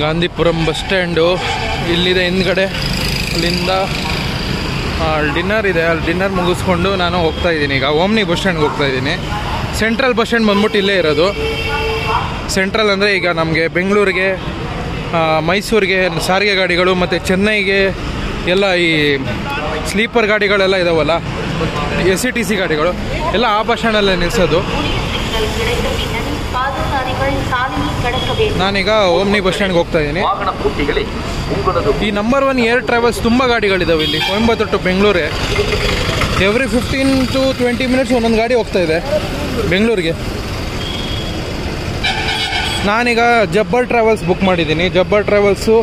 Gandhipuram bus stand ಇಲ್ಲಿದೆ ಹಿಂದ್ಗಡೆ. ಅಲ್ಲಿಂದ ಡಿನ್ನರ್ ಇದೆ, ಅಲ್ಲಿ ಡಿನ್ನರ್ ಮುಗಿಸ್ಕೊಂಡು ನಾನು ಹೋಗ್ತಾಯಿದ್ದೀನಿ. ಈಗ ಓಮ್ನಿ ಬಸ್ ಸ್ಟ್ಯಾಂಡ್ಗೆ ಹೋಗ್ತಾಯಿದ್ದೀನಿ. ಸೆಂಟ್ರಲ್ ಬಸ್ ಸ್ಟ್ಯಾಂಡ್ ಬಂದ್ಬಿಟ್ಟು ಇಲ್ಲೇ ಇರೋದು. ಸೆಂಟ್ರಲ್ ಅಂದರೆ ಈಗ ನಮಗೆ ಬೆಂಗಳೂರಿಗೆ, ಮೈಸೂರಿಗೆ ಸಾರಿಗೆ ಗಾಡಿಗಳು ಮತ್ತು ಚೆನ್ನೈಗೆ ಎಲ್ಲ ಈ ಸ್ಲೀಪರ್ ಗಾಡಿಗಳೆಲ್ಲ ಇದಾವಲ್ಲ, SETC ಗಾಡಿಗಳು ಎಲ್ಲ ಆ ಬಸ್ ಸ್ಟ್ಯಾಂಡಲ್ಲೇ ನಿಲ್ಲಿಸೋದು. ನಾನೀಗ ಓಮ್ನಿ ಬಸ್ ಸ್ಟ್ಯಾಂಡ್ಗೆ ಹೋಗ್ತಾ ಇದ್ದೀನಿ. ಈ ನಂಬರ್ 1 ಏರ್ ಟ್ರಾವೆಲ್ಸ್ ತುಂಬ ಗಾಡಿಗಳಿದ್ದಾವೆ ಇಲ್ಲಿ ಕೊಯಂಬತ್ತೂರು ಟು ಬೆಂಗಳೂರಿಗೆ. ಎವ್ರಿ 15 to 20 ಮಿನಿಟ್ಸ್ ಒಂದೊಂದು ಗಾಡಿ ಹೋಗ್ತಾ ಇದೆ ಬೆಂಗಳೂರಿಗೆ. ನಾನೀಗ ಜಬ್ಬರ್ ಟ್ರಾವೆಲ್ಸ್ ಬುಕ್ ಮಾಡಿದ್ದೀನಿ. ಜಬ್ಬರ್ ಟ್ರಾವೆಲ್ಸು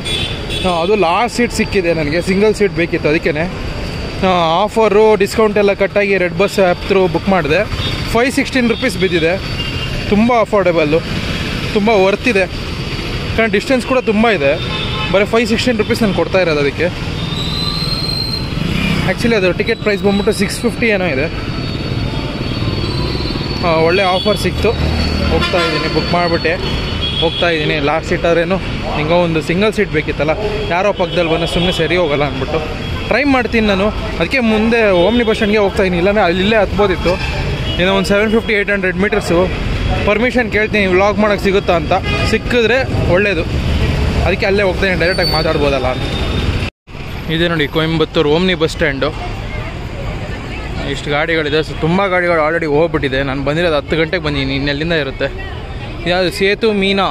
ಅದು ಲಾಸ್ಟ್ ಸೀಟ್ ಸಿಕ್ಕಿದೆ ನನಗೆ, ಸಿಂಗಲ್ ಸೀಟ್ ಬೇಕಿತ್ತು. ಅದಕ್ಕೆ ಆಫರು ಡಿಸ್ಕೌಂಟ್ ಎಲ್ಲ ಕಟ್ಟಾಗಿ red bus app through book ಮಾಡಿದೆ. 516 rupees ಬಿದ್ದಿದೆ. ತುಂಬ ಅಫೋರ್ಡೆಬಲ್ಲು, ತುಂಬ ವರ್ತಿದೆ. ಕಾರಣ ಡಿಸ್ಟೆನ್ಸ್ ಕೂಡ ತುಂಬ ಇದೆ. ಬರೀ 516 rupees ನಾನು ಕೊಡ್ತಾ ಇರೋದು ಅದಕ್ಕೆ. ಆ್ಯಕ್ಚುಲಿ ಅದು ಟಿಕೆಟ್ ಪ್ರೈಸ್ ಬಂದ್ಬಿಟ್ಟು 650 ಏನೋ ಇದೆ. ಒಳ್ಳೆ ಆಫರ್ ಸಿಕ್ತು, ಹೋಗ್ತಾಯಿದ್ದೀನಿ. ಬುಕ್ ಮಾಡಿಬಿಟ್ಟೆ ಹೋಗ್ತಾಯಿದ್ದೀನಿ. ಲಾಸ್ಟ್ ಸೀಟ್ ಆದ್ರೇನು ಹಿಂಗೆ ಒಂದು ಸಿಂಗಲ್ ಸೀಟ್ ಬೇಕಿತ್ತಲ್ಲ, ಯಾರೋ ಪಕ್ಕದಲ್ಲಿ ಬಂದು ಸುಮ್ಮನೆ ಸರಿ ಹೋಗಲ್ಲ ಅಂದ್ಬಿಟ್ಟು ಟ್ರೈ ಮಾಡ್ತೀನಿ ನಾನು. ಅದಕ್ಕೆ ಮುಂದೆ ಓಮ್ನಿ ಬಸ್ ಸ್ಟ್ಯಾಂಡ್ಗೆ ಹೋಗ್ತಾಯಿದ್ದೀನಿ. ಇಲ್ಲಾಂದರೆ ಅಲ್ಲಿಲ್ಲೇ ಹತ್ಬೋದಿತ್ತು. ಏನೋ ಒಂದು 750-800 ಮೀಟರ್ಸು. ಪರ್ಮಿಷನ್ ಕೇಳ್ತೀನಿ ವ್ಲಾಗ್ ಮಾಡೋಕ್ಕೆ ಸಿಗುತ್ತಾ ಅಂತ. ಸಿಕ್ಕಿದ್ರೆ ಒಳ್ಳೆಯದು, ಅದಕ್ಕೆ ಅಲ್ಲೇ ಹೋಗ್ತಾಯಿದ್ದೀನಿ, ಡೈರೆಕ್ಟಾಗಿ ಮಾತಾಡ್ಬೋದಲ್ಲ ಅಂತ. ಇದೆ ನೋಡಿ ಕೊಯಂಬತ್ತೂರು ಓಮ್ನಿ ಬಸ್ ಸ್ಟ್ಯಾಂಡು. ಇಷ್ಟು ಗಾಡಿಗಳಿದೆ. ತುಂಬ ಗಾಡಿಗಳು ಆಲ್ರೆಡಿ ಹೋಗ್ಬಿಟ್ಟಿದೆ. ನಾನು ಬಂದಿರೋದು 10 ಗಂಟೆಗೆ ಬಂದಿದ್ದೀನಿ. ಇನ್ನೆಲ್ಲಿಂದ ಇರುತ್ತೆ ಯಾವುದು ಸೇತು ಮೀನಾ,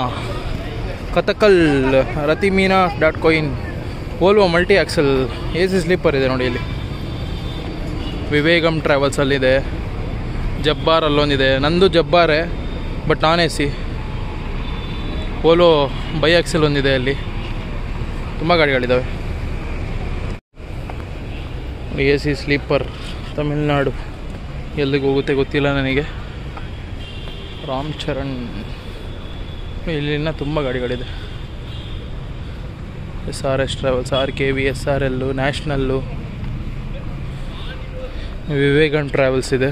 ಕಥಕಲ್, Rathi Meena .coin, Volvo multi axle, AC sleeper ಇದೆ ನೋಡಿ ಇಲ್ಲಿ. ವಿವೇಗಮ್ ಟ್ರಾವೆಲ್ಸಲ್ಲಿದೆ. ಜಬ್ಬಾರ್ ಅಲ್ಲೊಂದಿದೆ. ನಂದು ಜಬ್ಬಾರೇ ಬಟ್ ನಾನ್ AC. ಓಲೋ ಬೈ ಆಕ್ಸೆಲ್ ಒಂದಿದೆ ಅಲ್ಲಿ. ತುಂಬ ಗಾಡಿಗಳಿದ್ದಾವೆ. AC ಸ್ಲೀಪರ್ ತಮಿಳ್ನಾಡು, ಎಲ್ಲಿಗೆ ಹೋಗುತ್ತೆ ಗೊತ್ತಿಲ್ಲ ನನಗೆ. ರಾಮ್ ಚರಣ್, ಇಲ್ಲಿನ ತುಂಬ ಗಾಡಿಗಳಿದೆ. SRS travels, RKV, SRL, national, Vivegan travels ಇದೆ.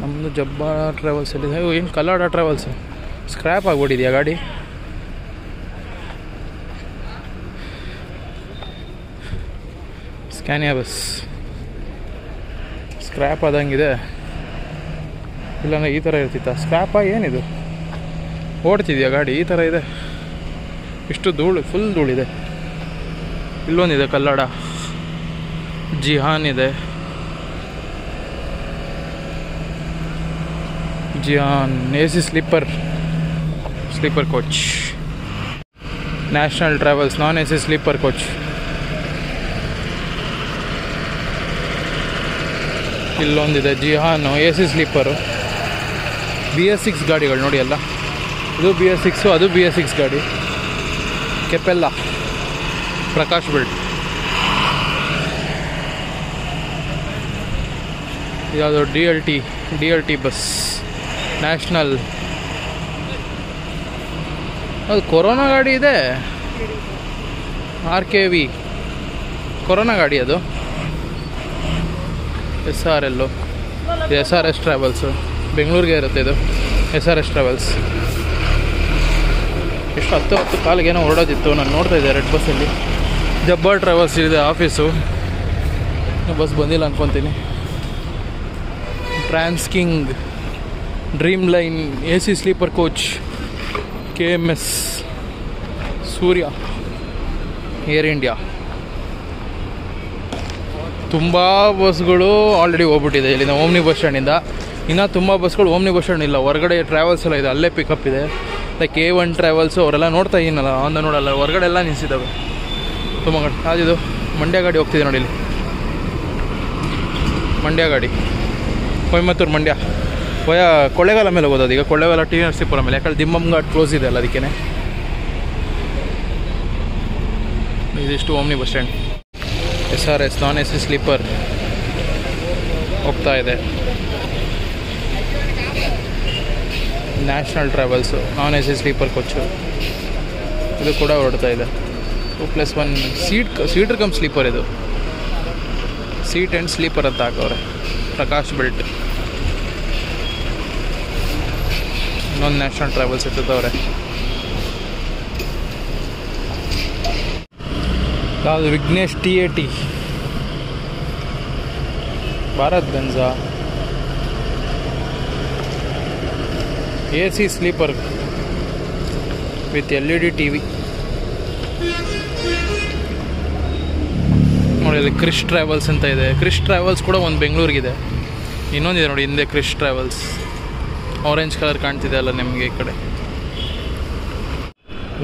ನಮ್ಮದು ಜಬ್ಬಾ ಟ್ರಾವೆಲ್ಸ್ ಎಲ್ಲಿದೆ? ಏನು ಕಲ್ಲಾಡ ಟ್ರಾವೆಲ್ಸ್ ಸ್ಕ್ರ್ಯಾಪ್ ಆಗಿಬಿಟ್ಟಿದೆಯಾ ಗಾಡಿ? ಸ್ಕ್ಯಾನಿಯಾ ಬಸ್ ಸ್ಕ್ರ್ಯಾಪ್ ಆದಂಗಿದೆ. ಇಲ್ಲಾಂದರೆ ಈ ಥರ ಇರ್ತಿತ್ತ? ಸ್ಕ್ರ್ಯಾಪಾ ಏನಿದು? ಓಡ್ತಿದೆಯಾ ಗಾಡಿ? ಈ ಥರ ಇದೆ. ಇಷ್ಟು ಧೂಳು, ಫುಲ್ ಧೂಳಿದೆ. ಇಲ್ಲೊಂದಿದೆ ಕಲ್ಲಡ, ಜಿಹಾನ್ ಇದೆ. Jihan AC sleeper coach. National travels non AC sleeper coach. ಇಲ್ಲೊಂದಿದೆ ಜಿಹಾನು AC ಸ್ಲೀಪರು. BS6 ಗಾಡಿಗಳು ನೋಡಿ ಎಲ್ಲ. ಇದು BS6, ಅದು BS6 ಗಾಡಿ. ಕೆಪೆಲ್ಲ, ಪ್ರಕಾಶ್ ಬಿಲ್ಡ್. ಯಾವುದು DLT ಬಸ್, ನ್ಯಾಷನಲ್. ಅದು ಕೊರೋನಾ ಗಾಡಿ ಇದೆ. RKV ಕೊರೋನಾ ಗಾಡಿ ಅದು. SRL, SRS ಟ್ರಾವೆಲ್ಸು, ಬೆಂಗಳೂರಿಗೆ ಇರುತ್ತೆ ಇದು. SRS travels. ಎಷ್ಟು 10 ಕಾಲಿಗೇನೋ ಹೊರಡೋದಿತ್ತು. ನಾನು ನೋಡ್ತಾ ಇದ್ದೆ ರೆಡ್ ಬಸ್ಸಲ್ಲಿ. ಜಬ್ಬರ್ ಟ್ರಾವೆಲ್ಸ್ ಇದೆ ಆಫೀಸು. ಬಸ್ ಬಂದಿಲ್ಲ ಅಂದ್ಕೊತೀನಿ. Transking, dream line, AC sleeper coach, KMS, Surya, Air India. ತುಂಬ ಬಸ್ಗಳು ಆಲ್ರೆಡಿ ಹೋಗ್ಬಿಟ್ಟಿದೆ ಇಲ್ಲಿಂದ ಓಮ್ನಿ ಬಸ್ ಸ್ಟ್ಯಾಂಡಿಂದ. ಇನ್ನೂ ತುಂಬ ಬಸ್ಗಳು ಓಮ್ನಿ ಬಸ್ ಸ್ಟ್ಯಾಂಡ್ ಇಲ್ಲ, ಹೊರಗಡೆ ಟ್ರಾವೆಲ್ಸ್ ಎಲ್ಲ ಇದೆ, ಅಲ್ಲೇ ಪಿಕಪ್ ಇದೆ. ಲೈಕ್ A1 ಟ್ರಾವೆಲ್ಸು ಅವರೆಲ್ಲ ನೋಡ್ತಾ ಇದ್ದೀನಲ್ಲ, ಆನ್ ನೋಡಲ್ಲ, ಹೊರಗಡೆ ಎಲ್ಲ ನಿಲ್ಲಿಸಿದ್ದಾವೆ ತುಂಬ ಗಾಡಿ. ಯಾವುದಿದು? ಮಂಡ್ಯ ಗಾಡಿ ಹೋಗ್ತಿದೆ ನೋಡಿ ಇಲ್ಲಿ. ಮಂಡ್ಯ ಗಾಡಿ, ಕೊಯಂಬತ್ತೂರು ಮಂಡ್ಯ ಕೊಳ್ಳೇಗಾಲ ಮೇಲೆ ಹೋಗೋದು. ಈಗ ಕೊಳ್ಳೇಗಾಲ ಟಿ ನರಸೀಪುರ ಮೇಲೆ, ಯಾಕಂದ್ರೆ ದಿಮ್ಮಮ್ ಘಾಟ್ ಕ್ಲೋಸ್ ಇದೆ ಅಲ್ಲ, ಅದಕ್ಕೇ. ಇದಿಷ್ಟು Omni bus stand. SRS non AC sleeper ಹೋಗ್ತಾ ಇದೆ. National travels non AC sleeper coach, ಇದು ಕೂಡ ಹೊರಡ್ತಾ ಇದೆ. 2+1 ಸೀಟರ್ ಕಮ್ ಸ್ಲೀಪರ್ ಇದು. ಸೀಟ್ ಆ್ಯಂಡ್ ಸ್ಲೀಪರ್ ಅಂತ ಹಾಕವ್ರೆ. ಪ್ರಕಾಶ್ ಬೆಲ್ಟ್. ಇನ್ನೊಂದು ನ್ಯಾಷನಲ್ ಟ್ರಾವೆಲ್ಸ್ ಎತ್ತದವ್ರೆ. ಯಾವುದು Vignesh TAT, Bharat Benz, AC sleeper with LED TV. ನೋಡಿ ಅಲ್ಲಿ ಕ್ರಿಶ್ ಟ್ರಾವೆಲ್ಸ್ ಅಂತ ಇದೆ. ಕ್ರಿಶ್ ಟ್ರಾವೆಲ್ಸ್ ಕೂಡ ಒಂದು ಬೆಂಗಳೂರಿಗಿದೆ. ಇನ್ನೊಂದಿದೆ ನೋಡಿ ಹಿಂದೆ ಕ್ರಿಶ್ ಟ್ರಾವೆಲ್ಸ್, ಆರೆಂಜ್ ಕಲರ್ ಕಾಣ್ತಿದೆ ಅಲ್ಲ ನಿಮಗೆ ಈ ಕಡೆ.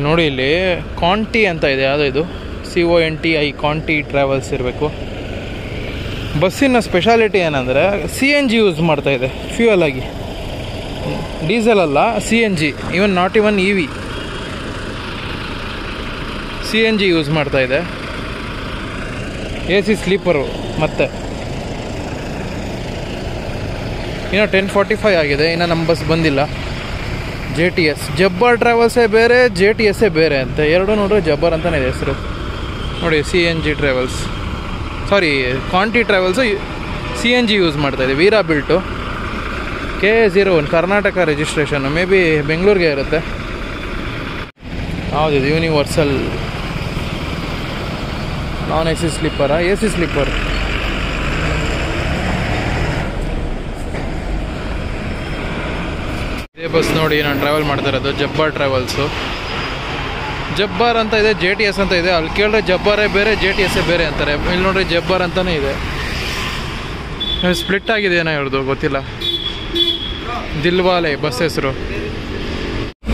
ನೋಡಿ ಇಲ್ಲಿ ಕಾಂಟಿ ಅಂತ ಇದೆ, ಯಾವುದೋ ಇದು CONTI ಕಾಂಟಿ ಟ್ರಾವೆಲ್ಸ್ ಇರಬೇಕು. ಬಸ್ಸಿನ ಸ್ಪೆಷಾಲಿಟಿ ಏನಂದರೆ CNG ಯೂಸ್ ಮಾಡ್ತಾಯಿದೆ ಫ್ಯೂಯಲ್ ಆಗಿ, ಡೀಸೆಲ್ ಅಲ್ಲ CNG, even not even EV, CNG use ಮಾಡ್ತಾಯಿದೆ. AC sleeper. ಮತ್ತು ಇನ್ನೂ 10:45 ಆಗಿದೆ, ಇನ್ನು ನಮ್ಮ ಬಸ್ ಬಂದಿಲ್ಲ. JTS ಜಬ್ಬಾರ್ ಟ್ರಾವೆಲ್ಸೇ ಬೇರೆ, JTSೇ ಬೇರೆ ಅಂತ, ಎರಡು ನೋಡ್ರೆ ಜಬ್ಬಾರ್ ಅಂತಲೇ ಇದೆ ಹೆಸರು. ನೋಡಿ CNG ಟ್ರಾವೆಲ್ಸ್, ಸಾರಿ ಕಾಂಟಿ ಟ್ರಾವೆಲ್ಸು CNG ಯೂಸ್ ಮಾಡ್ತಾಯಿದೆ. Veera built KA01 Karnataka registration, maybe ಬೆಂಗಳೂರಿಗೆ ಇರುತ್ತೆ. ಯಾವುದಿದೆ ಯೂನಿವರ್ಸಲ್ ನಾನ್ AC ಸ್ಲೀಪರಾ, AC ಸ್ಲೀಪರ್. ಇದೇ ಬಸ್ ನೋಡಿ ನಾನು ಟ್ರಾವೆಲ್ ಮಾಡ್ತಾ ಇರೋದು, ಜಬ್ಬಾರ್ ಟ್ರಾವೆಲ್ಸು. ಜಬ್ಬಾರ್ ಅಂತ ಇದೆ, JTS ಅಂತ ಇದೆ. ಅಲ್ಲಿ ಕೇಳಿದ್ರೆ ಜಬ್ಬಾರೇ ಬೇರೆ, JTSೇ ಬೇರೆ ಅಂತಾರೆ. ಇಲ್ಲಿ ನೋಡ್ರಿ ಜಬ್ಬಾರ್ ಅಂತಲೇ ಇದೆ. ಸ್ಪ್ಲಿಟ್ ಆಗಿದೆ ಏನೋ ಇವ್ರದ್ದು ಗೊತ್ತಿಲ್ಲ. ದಿಲ್ವಾಲೆ ಬಸ್ ಹೆಸರು.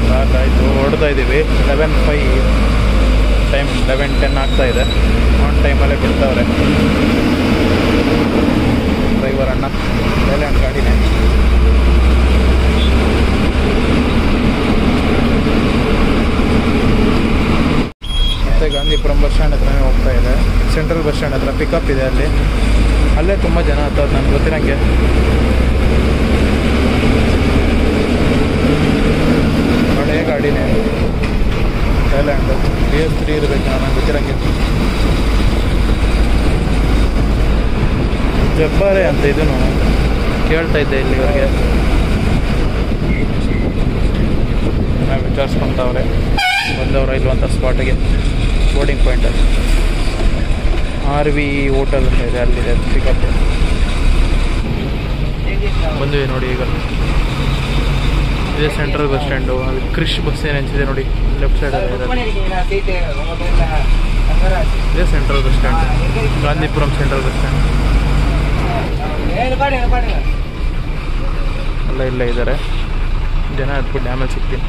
ಸಾಕಾಯಿತು, ಹೊಡ್ತಾ ಇದ್ದೀವಿ. 11:05 ಟೈಮ್, 11:10 ಆಗ್ತಾಯಿದೆ. ಆನ್ ಟೈಮಲ್ಲೇ ಬಿಡ್ತಾವ್ರೆ ಡ್ರೈವರ್ ಅಣ್ಣ. ಸೈಲೆಂಟ್ ಗಾಡಿನೇ. ಮತ್ತು ಗಾಂಧಿಪುರಂ ಬಸ್ ಸ್ಟ್ಯಾಂಡ್ ಹತ್ರನೇ ಹೋಗ್ತಾ ಇದೆ. ಸೆಂಟ್ರಲ್ ಬಸ್ ಸ್ಟ್ಯಾಂಡ್ ಹತ್ರ ಪಿಕಪ್ ಇದೆ, ಅಲ್ಲೇ ತುಂಬ ಜನ ಹತ್ತೋದು ನನಗೆ ಗೊತ್ತಿರೋಂಗೆ. ಹಳೆ ಗಾಡಿನೇ, ಥೈಲ್ಯಾಂಡು BS3 ಇರಬೇಕು ನನಗೆ ಗೊತ್ತಿರೋಂಗೆ. ಜಬ್ಬಾರೆ ಅಂತ ಇದೂ ಕೇಳ್ತಾ ಇದ್ದೆ ಇಲ್ಲಿವರೆಗೆ. ನಾವು ವಿಚಾರಿಸ್ಕೊತಾವ್ರೆ ಬಂದವರ ಇಲ್ವಂತ ಸ್ಪಾಟಿಗೆ. ಬೋರ್ಡಿಂಗ್ ಪಾಯಿಂಟಲ್ಲಿ RV ಹೋಟೆಲ್ ಅಂತ ಇದೆ, ಅಲ್ಲಿದೆ ಪಿಕಪ್. ಬಂದಿದೆ ನೋಡಿ ಈಗ. ಇದೇ ಸೆಂಟ್ರಲ್ ಬಸ್ ಸ್ಟ್ಯಾಂಡು. ಅಲ್ಲಿ ಕ್ರಿಶ್ ಬಸ್ ಏನಿದೆ ನೋಡಿ ಲೆಫ್ಟ್ ಸೈಡಲ್ಲಿ ಇರೋದು. ಇದೇ central bus stand, Gandhipuram central bus stand. ಅಲ್ಲ ಇಲ್ಲೇ ಇದ್ದಾರೆ ಜನ. ಹತ್ಬಿಟ್ಟು ಆಮೇಲೆ ಸಿಗ್ತೀನಿ.